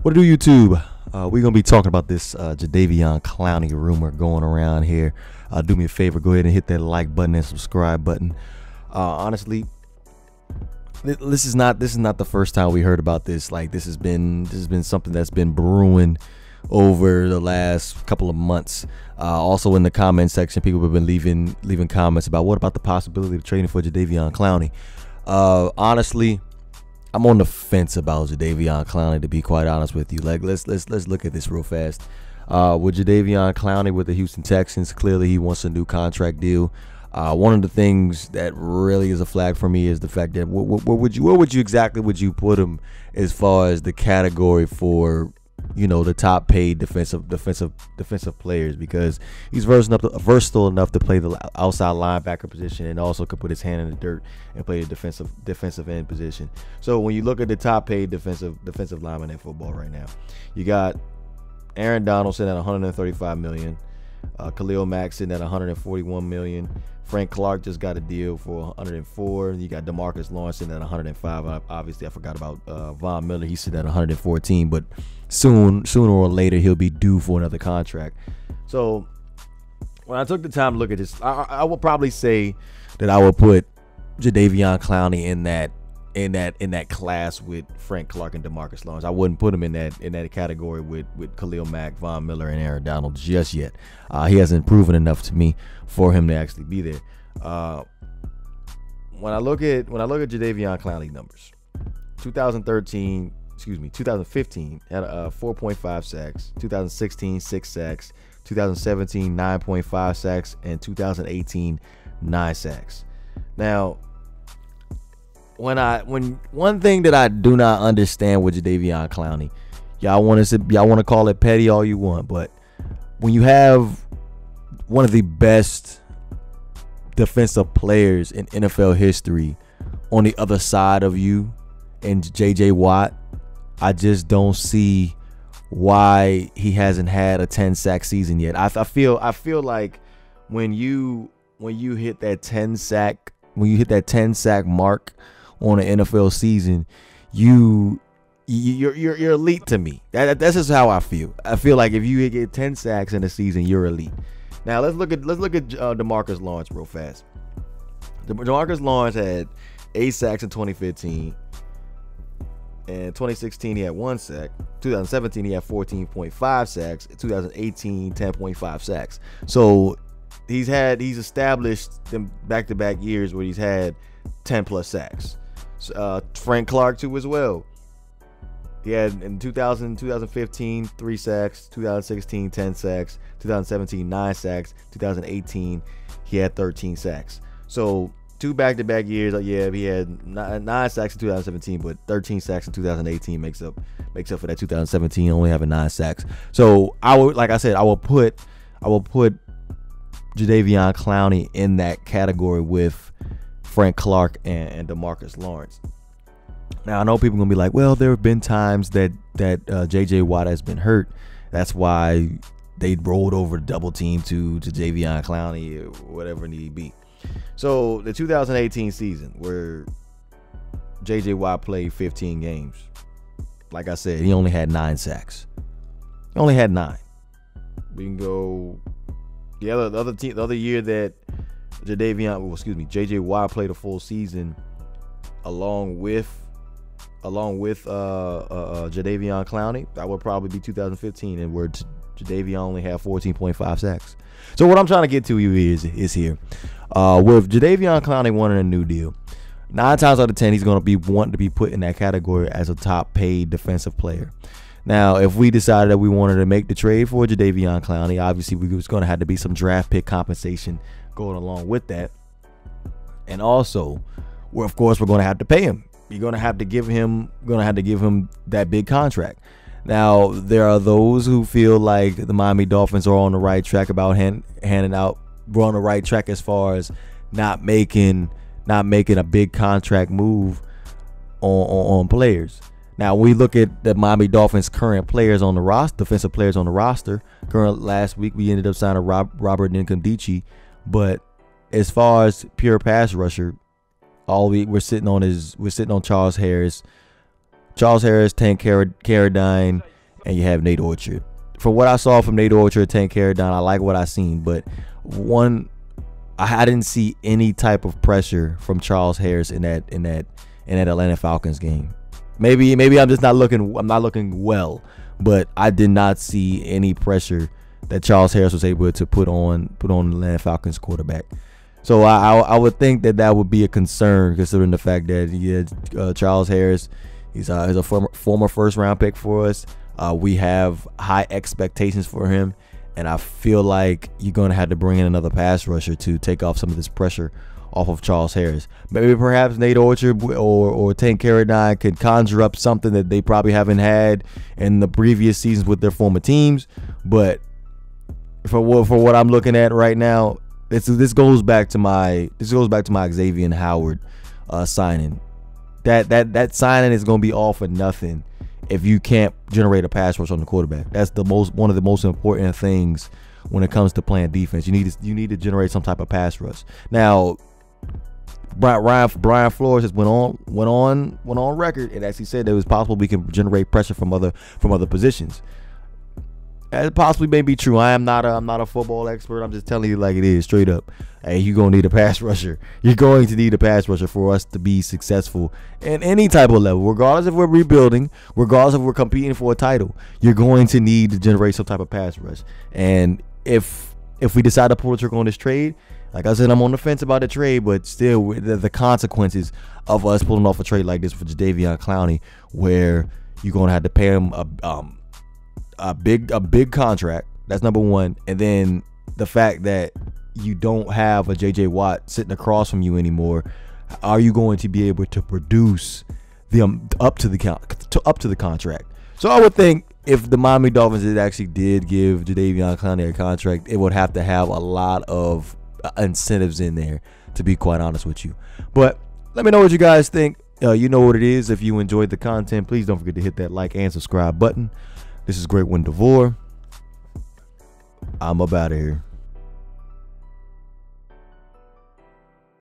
What to do, YouTube? We're gonna be talking about this Jadeveon Clowney rumor going around here. Do me a favor, go ahead and hit that like button and subscribe button. Honestly, this is not the first time we heard about this. Like this has been something that's been brewing over the last couple of months. Also in the comment section, people have been leaving comments about what about the possibility of trading for Jadeveon Clowney. Honestly, I'm on the fence about Jadeveon Clowney, to be quite honest with you. Like let's look at this real fast. With Jadeveon Clowney with the Houston Texans, clearly he wants a new contract deal. One of the things that really is a flag for me is the fact that where would you exactly put him as far as the category for, you know, the top paid defensive players, because he's versatile enough to play the outside linebacker position and also could put his hand in the dirt and play the defensive end position. So when you look at the top paid defensive lineman in football right now, you got Aaron Donald sitting at 135 million, Khalil Mack sitting at 141 million. Frank Clark just got a deal for 104. You got DeMarcus Lawrence sitting at 105. Obviously, I forgot about Von Miller. He's sitting at 114, but sooner or later he'll be due for another contract. So when I took the time to look at this, I will probably say that I will put Jadeveon Clowney in that class with Frank Clark and DeMarcus Lawrence. I wouldn't put him in that category with Khalil Mack, Von Miller, and Aaron Donald just yet. He hasn't proven enough to me for him to actually be there. When I look at Jadeveon Clowney numbers, 2015 had 4.5 sacks, 2016 6 sacks, 2017 9.5 sacks, and 2018 9 sacks. Now, when one thing that I do not understand with Jadeveon Clowney, y'all want to call it petty all you want, but when you have one of the best defensive players in NFL history on the other side of you and J.J. Watt, I just don't see why he hasn't had a 10-sack season yet. I feel like when you hit that 10-sack mark on an NFL season, you're elite to me. That's just how I feel. I feel like if you get 10 sacks in a season, you're elite. Now let's look at DeMarcus Lawrence real fast. DeMarcus Lawrence had 8 sacks in 2015. In 2016, he had 1 sack. 2017, he had 14.5 sacks. In 2018, 10.5 sacks. So he's established them back-to-back years where he's had 10+ sacks. Frank Clark too as well. He had in 2015 3 sacks, 2016 10 sacks, 2017 9 sacks, 2018 he had 13 sacks. So 2 back-to-back years. Yeah, he had 9 sacks in 2017, but 13 sacks in 2018 makes up for that 2017 only having 9 sacks. So I will put Jadeveon Clowney in that category with Frank Clark and DeMarcus Lawrence. Now I know people are gonna be like, well, there have been times that J.J. Watt has been hurt. That's why they rolled over the double team to Jadeveon Clowney or whatever it need be. So the 2018 season where J.J. Watt played 15 games, like I said, he only had 9 sacks. He only had 9. We can go the other year that J.J. Watt played a full season along with Jadeveon Clowney. That would probably be 2015, and where Jadeveon only had 14.5 sacks. So what I'm trying to get to you is here. With Jadeveon Clowney wanting a new deal, 9 times out of 10 he's going to be wanting to be put in that category as a top paid defensive player. Now, if we decided that we wanted to make the trade for Jadeveon Clowney, obviously we was going to have to be some draft pick compensation going along with that, and also, of course, we're going to have to pay him. You're going to have to give him that big contract. Now, there are those who feel like the Miami Dolphins are on the right track about handing out. We're on the right track as far as not making a big contract move on players. Now, we look at the Miami Dolphins' current players on the roster, defensive players on the roster. Last week, we ended up signing Robert Nkemdiche, but as far as pure pass rusher, we're sitting on Charles Harris, Charles Harris, Tank Carradine, and you have Nate Orchard. From what I saw from Nate Orchard, Tank Carradine, I like what I seen, but I didn't see any type of pressure from Charles Harris in that Atlanta Falcons game. Maybe I'm just not looking well, but I did not see any pressure that Charles Harris was able to put on the Atlanta Falcons quarterback. So I would think that would be a concern, considering the fact that Charles Harris, he's a former first round pick for us. We have high expectations for him, and I feel like you're going to have to bring in another pass rusher to take off some of this pressure off of Charles Harris. Maybe perhaps Nate Orchard or Tank Carradine could conjure up something that they probably haven't had in the previous seasons with their former teams. But for what I'm looking at right now, this goes back to my Xavier Howard signing. That signing is going to be all for nothing if you can't generate a pass rush on the quarterback. That's one of the most important things when it comes to playing defense. You need to generate some type of pass rush. Now, Brian Flores has went on record and actually said that it was possible we can generate pressure from other positions. That possibly may be true. I'm not a football expert. I'm just telling you like it is, straight up. Hey, you're gonna need a pass rusher. You're going to need a pass rusher for us to be successful in any type of level, regardless if we're rebuilding, regardless if we're competing for a title. You're going to need to generate some type of pass rush. And if we decide to pull the trigger on this trade, like I said, I'm on the fence about the trade, but still, the consequences of us pulling off a trade like this for Jadeveon Clowney, where you're gonna have to pay him a big contract. That's number one. And then the fact that you don't have a JJ Watt sitting across from you anymore. Are you going to be able to produce them up to the contract? So I would think if the Miami Dolphins actually did give Jadeveon Clowney a contract, it would have to have a lot of incentives in there, to be quite honest with you. But let me know what you guys think. You know what it is. If you enjoyed the content, please don't forget to hit that like and subscribe button. This is GreatOne DeVore. I'm up out of here.